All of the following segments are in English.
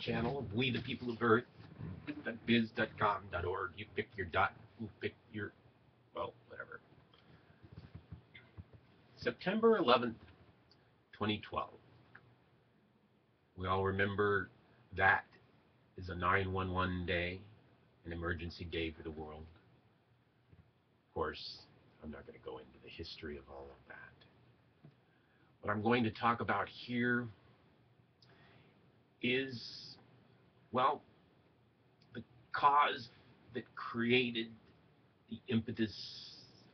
channel of We the People of Earth, .biz.com.org. You pick your dot, you pick your, well, whatever. September 11th, 2012. We all remember that is a 911 day, an emergency day for the world. Of course, I'm not going to go into the history of all of that. What I'm going to talk about here is, well, the cause that created the impetus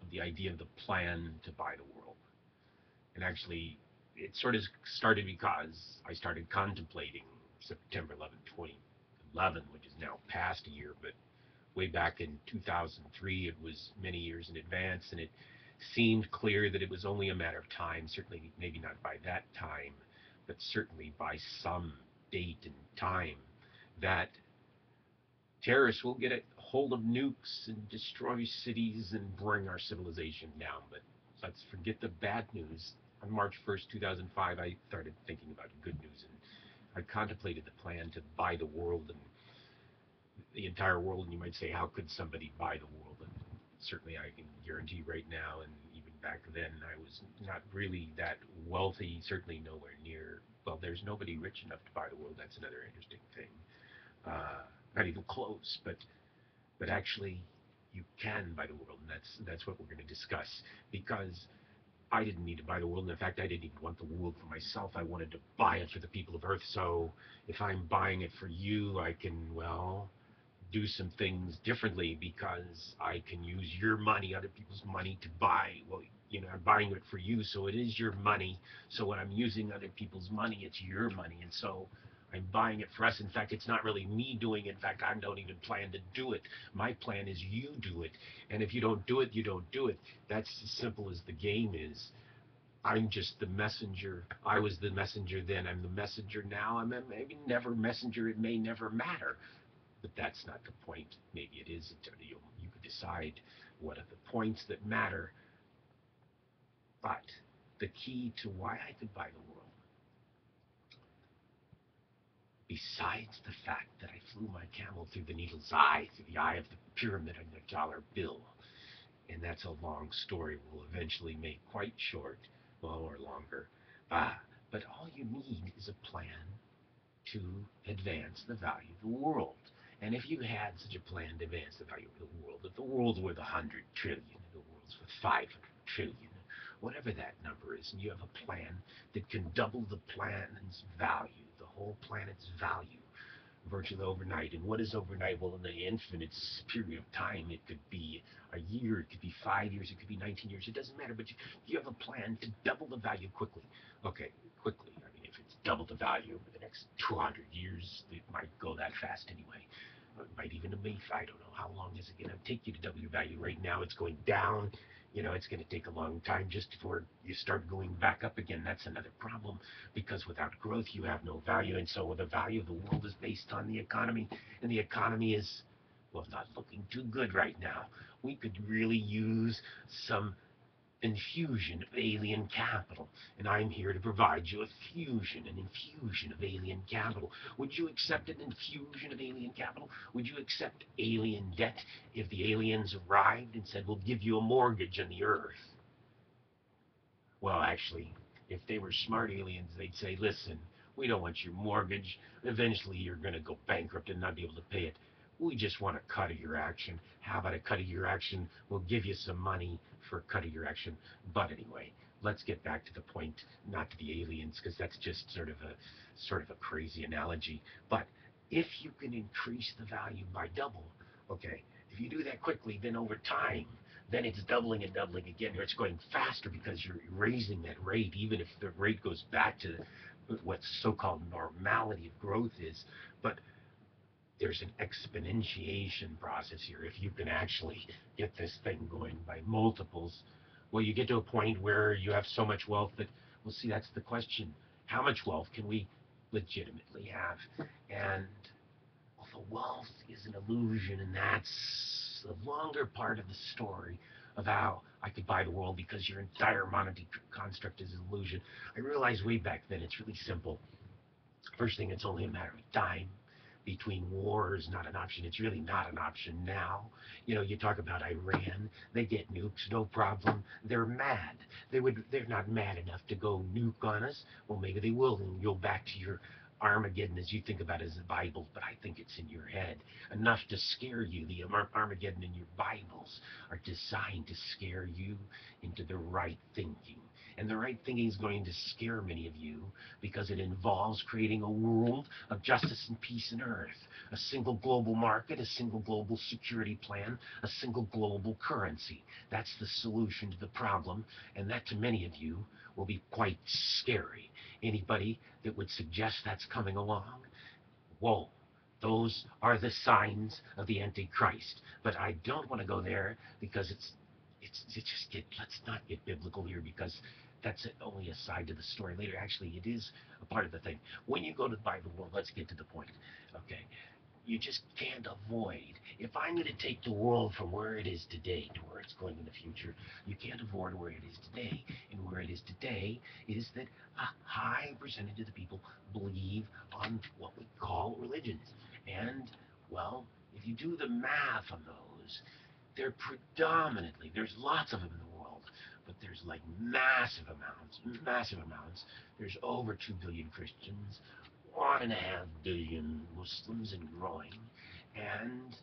of the idea of the plan to buy the world. And actually, it sort of started because I started contemplating September 11, 2011, which is now past a year, but way back in 2003, it was many years in advance, and it seemed clear that it was only a matter of time, certainly maybe not by that time, but certainly by some date and time, that terrorists will get a hold of nukes and destroy cities and bring our civilization down. But let's forget the bad news. On March 1st, 2005, I started thinking about good news, and I contemplated the plan to buy the world and the entire world. And you might say, how could somebody buy the world? And certainly I can guarantee right now, and even back then, I was not really that wealthy, certainly nowhere near, well, there's nobody rich enough to buy the world. That's another interesting thing. Not even close, but actually you can buy the world, and that's what we're going to discuss, because I didn't need to buy the world, and in fact I didn't even want the world for myself. I wanted to buy it for the people of Earth. So if I'm buying it for you, I can, well, do some things differently, because I can use your money, other people's money, to buy, well, I'm buying it for you, so it is your money. So when I'm using other people's money, it's your money, and so I'm buying it for us. In fact, it's not really me doing it. In fact, I don't even plan to do it. My plan is you do it. And if you don't do it, you don't do it. That's as simple as the game is. I'm just the messenger. I was the messenger then. I'm the messenger now. I'm maybe never messenger. It may never matter. But that's not the point. Maybe it is. You could decide what are the points that matter. But the key to why I could buy the world, besides the fact that I flew my camel through the needle's eye, through the eye of the pyramid on the dollar bill, and that's a long story we'll eventually make quite short, well, or longer. But all you need is a plan to advance the value of the world. And if you had such a plan to advance the value of the world, if the world's worth 100 trillion, and the world's worth 500 trillion, whatever that number is, and you have a plan that can double the planet's value, the whole planet's value, virtually overnight. And what is overnight? Well, in the infinite period of time, it could be a year, it could be 5 years, it could be 19 years, it doesn't matter. But you have a plan to double the value quickly. Okay, quickly. I mean, if it's double the value over the next 200 years, it might go that fast anyway. It might even be, I don't know, how long is it going to take you to double your value? Right now, it's going down. It's going to take a long time just before you start going back up again. That's another problem, because without growth, you have no value. And so the value of the world is based on the economy, and the economy is, well, not looking too good right now. We could really use some infusion of alien capital, and I'm here to provide you an infusion of alien capital. Would you accept an infusion of alien capital? Would you accept alien debt if the aliens arrived and said, we'll give you a mortgage on the Earth? Well, actually, if they were smart aliens, they'd say, listen, we don't want your mortgage. Eventually, you're going to go bankrupt and not be able to pay it. We just want a cut of your action. How about a cut of your action? We'll give you some money for a cut of your action. But anyway, let's get back to the point, not to the aliens, because that's just sort of a crazy analogy. But if you can increase the value by double, okay, if you do that quickly, then over time, then it's doubling and doubling again, or it's going faster because you're raising that rate, even if the rate goes back to what so-called normality of growth is. But there's an exponentiation process here. If you can actually get this thing going by multiples, well, you get to a point where you have so much wealth that, well, see, that's the question. How much wealth can we legitimately have? And well, the wealth is an illusion, and that's the longer part of the story of how I could buy the world, because your entire monetary construct is an illusion. I realized way back then it's really simple. First thing, it's only a matter of time between war is not an option. It's really not an option now. You talk about Iran, they get nukes, no problem. They're mad. They're not mad enough to go nuke on us. Well, maybe they will, and go back to your Armageddon as you think about it as the Bible, but I think it's in your head enough to scare you. The Armageddon in your Bibles are designed to scare you into the right thinking. And the right thinking is going to scare many of you because it involves creating a world of justice and peace and earth, a single global market, a single global security plan, a single global currency. That's the solution to the problem, and that to many of you will be quite scary. Anybody that would suggest that's coming along, whoa, those are the signs of the Antichrist. But I don't want to go there because let's not get biblical here because that's only a side to the story later. Actually, it is a part of the thing. When you go to the Bible world, let's get to the point. Okay, you just can't avoid. If I'm going to take the world from where it is today to where it's going in the future, you can't avoid where it is today. And where it is today is that a high percentage of the people believe on what we call religions. And, well, if you do the math on those, they're predominantly, there's lots of them in the world, but there's like massive amounts. There's over 2 billion Christians, 1.5 billion Muslims and growing, and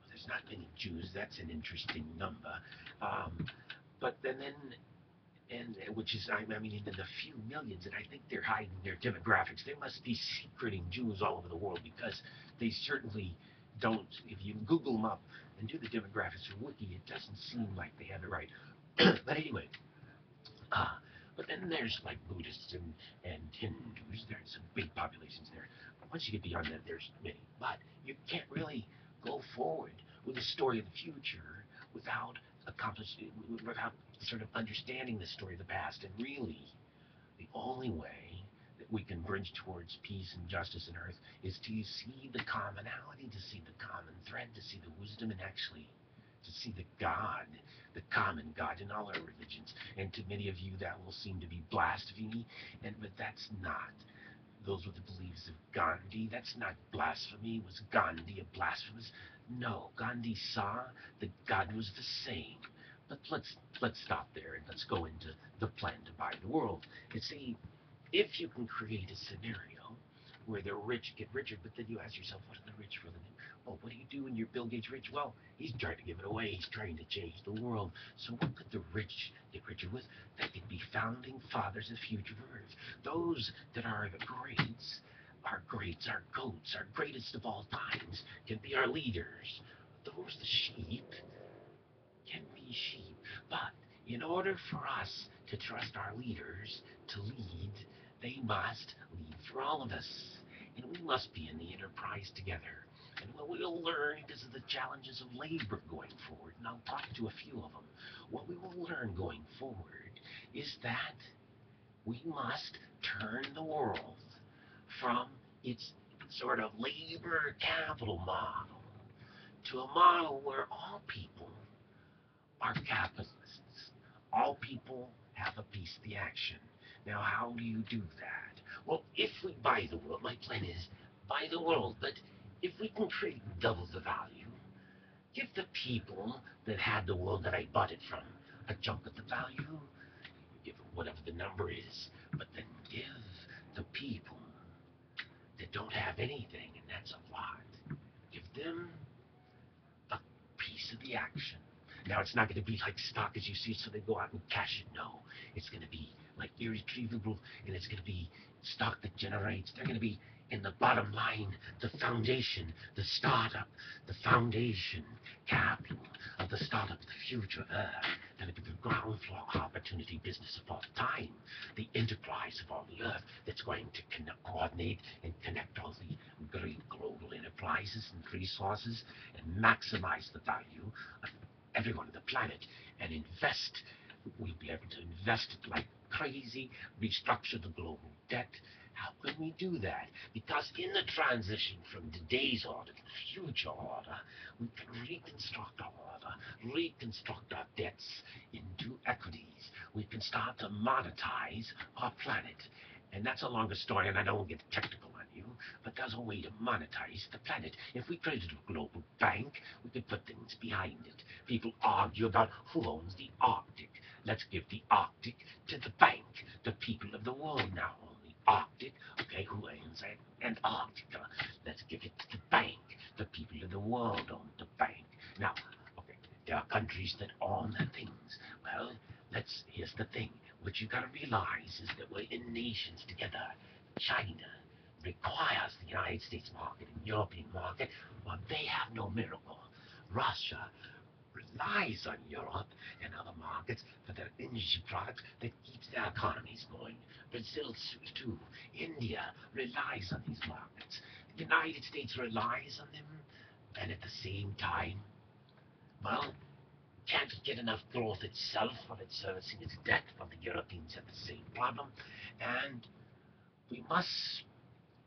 there's not many Jews. That's an interesting number. But then and which is, I mean, in the few millions, and I think they're hiding their demographics. They must be secreting Jews all over the world because they certainly don't. If you Google them up and do the demographics or Wiki, it doesn't seem like they have it right. But anyway, uh, but then there's like Buddhists and Hindus. There's some big populations there. But once you get beyond that, there's many. But you can't really go forward with the story of the future without without sort of understanding the story of the past. And really, the only way that we can bridge towards peace and justice in earth is to see the commonality, to see the common thread, to see the wisdom, and actually to see the common God in all our religions. And to many of you, that will seem to be blasphemy, but that's not. Those were the beliefs of Gandhi. That's not blasphemy. Was Gandhi a blasphemous? No, Gandhi saw that God was the same. But let's stop there and let's go into the plan to buy the world. You see, if you can create a scenario where the rich get richer, but then you ask yourself, what are the rich really do? Well, what do you do when you're Bill Gates rich? Well, he's trying to give it away. He's trying to change the world. So what could the rich get richer with? They could be founding fathers of the future of Earth. Those that are the greats, our goats, our greatest of all times, can be our leaders. Those the sheep can be sheep. But in order for us to trust our leaders to lead, they must lead for all of us. And we must be in the enterprise together. And what we'll learn because of the challenges of labor going forward, and I'll talk to a few of them, what we will learn going forward is that we must turn the world from its sort of labor capital model to a model where all people are capitalists. All people have a piece of the action. Now, how do you do that? Well, if we buy the world, my plan is buy the world, but if we can create double the value, give the people that had the world that I bought it from a chunk of the value, give whatever the number is, but then give the people that don't have anything, and that's a lot, give them a piece of the action. Now, it's not going to be like stock as you see it, so they go out and cash it. No, it's going to be like irretrievable, and it's going to be stock that generates. They're going to be in the bottom line, the foundation, the startup, the foundation capital of the startup, the future of Earth. Going to be the ground floor opportunity business of all time, the enterprise of all the Earth that's going to coordinate and connect all the great global enterprises and resources and maximize the value of everyone on the planet and invest. We'll be able to invest like crazy, restructure the global debt. How can we do that? Because in the transition from today's order to the future order, we can reconstruct our order, reconstruct our debts into equities. We can start to monetize our planet. And that's a longer story, and I don't get technical on you. But there's a way to monetize the planet. If we created a global bank, we could put things behind it. People argue about who owns the Arctic. Let's give the Arctic to the bank. The people of the world now own the Arctic. Okay, who owns Antarctica? Let's give it to the bank. The people of the world own the bank. Now, okay, there are countries that own the things. Well, here's the thing. What you gotta realize is that we're in nations together. China requires the United States market and European market, but they have no miracle. Russia relies on Europe and other markets for their energy products that keeps their economies going. Brazil too. India relies on these markets. The United States relies on them, and at the same time, well, can't get enough growth itself while it's servicing its debt, while the Europeans have the same problem. And we must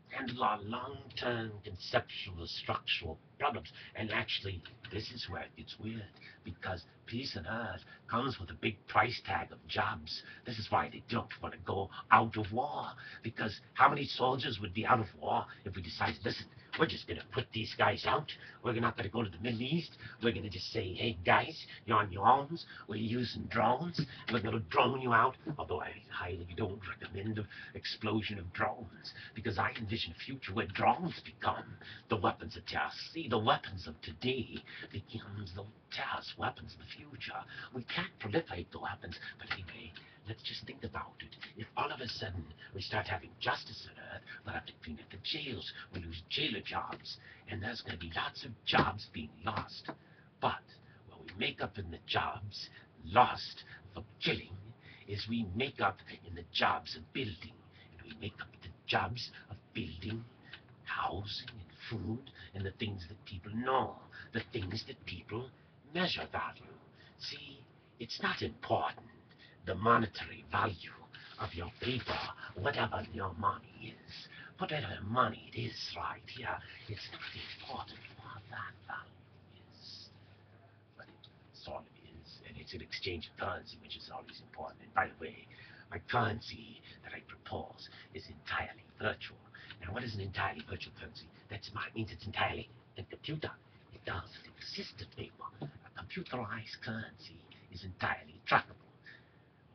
handle our long-term conceptual structural problems. And actually, this is where it gets weird, because peace on earth comes with a big price tag of jobs. This is why they don't want to go out of war, because how many soldiers would be out of war if we decided, listen, we're just going to put these guys out. We're not going to go to the Middle East. We're going to just say, hey, guys, you're on your own. We're using drones. We're going to drone you out, although I highly don't recommend the explosion of drones, because I envision a future where drones become the weapons of terror. See, the weapons of today becomes the terrorist weapons of the future. We can't proliferate the weapons, but anyway, let's just think about it. If all of a sudden we start having justice on Earth, we'll have to clean up the jails. We'll lose jailer jobs, and there's going to be lots of jobs being lost. But what we make up in the jobs lost for killing is we make up in the jobs of building, and we make up the jobs of building, housing, and food, and the things that people know, the things that people measure value. See, it's not important, the monetary value of your paper, whatever your money is. Whatever money it is right here, it's not important what that value is. But it sort of is, and it's an exchange of currency, which is always important. And by the way, my currency that I propose is entirely virtual. Now, what is an entirely virtual currency? That means it's entirely a computer. It doesn't exist in paper. A computerized currency is entirely trackable.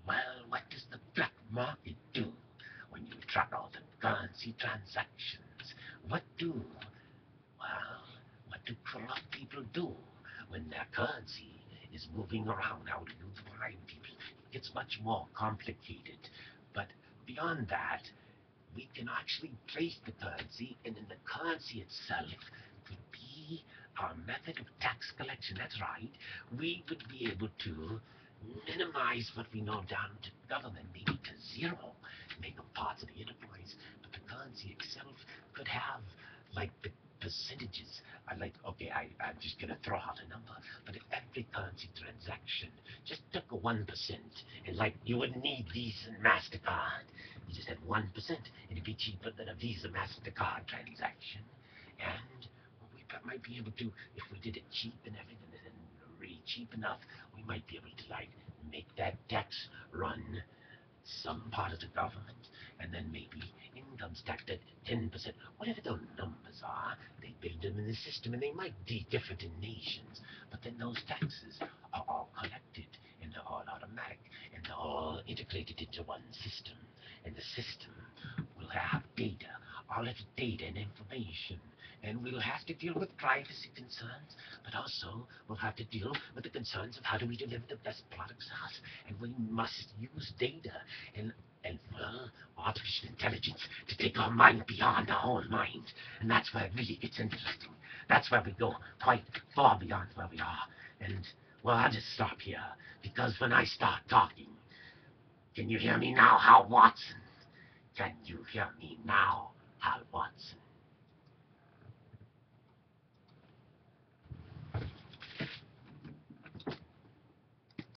Well, what does the black market do when you track all the currency transactions? What do corrupt people do when their currency is moving around? How do you find people? It gets much more complicated. But beyond that, we can actually trace the currency, and in the currency itself could be our method of tax collection. That's right. We would be able to minimize what we know down to government, maybe to zero, make them parts of the enterprise. But the currency itself could have, like, the percentages. I'm just going to throw out a number, but if every currency transaction just took a 1%, and like you wouldn't need Visa and MasterCard, you just had 1%, it'd be cheaper than a Visa MasterCard transaction. And we might be able to, if we did it cheap and everything, and really cheap enough, we might be able to, like, make that tax run some part of the government, and then maybe income's taxed at 10%. Whatever those numbers are, they build them in the system, and they might be different in nations, but then those taxes are all collected, and they're all automatic, and they're all integrated into one system, and the system will have data, all its data and information, and we'll have to deal with privacy concerns, but also we'll have to deal with the concerns of how do we deliver the best products to us, and we must use data and well, artificial intelligence to take our mind beyond our own mind, and that's where it really gets interesting. That's where we go quite far beyond where we are, and well, I'll just stop here, because when I start talking, can you hear me now, Hal Watson? Can you hear me now, Hal Watson?